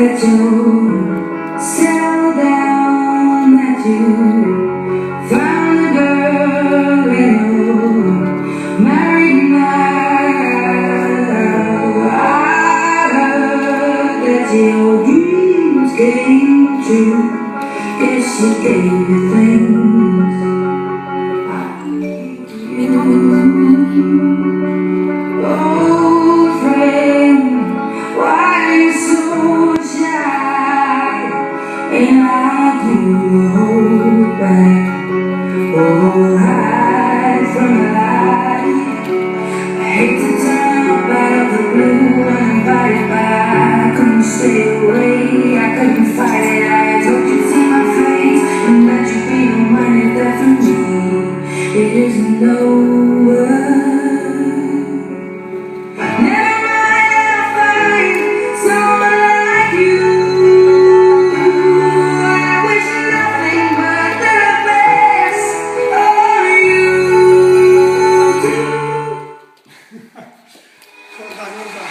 that you settle down, that you found a girl and you're married now. I heard that your dreams came true. Yes, she gave you things old friend, why are you so shy? And I do hold back or hide from the light. I hate to jump out of the blue uninvited, but I couldn't stay away. I couldn't fight it. I told you to see my face and that you'd be the one if that for me it isn't over.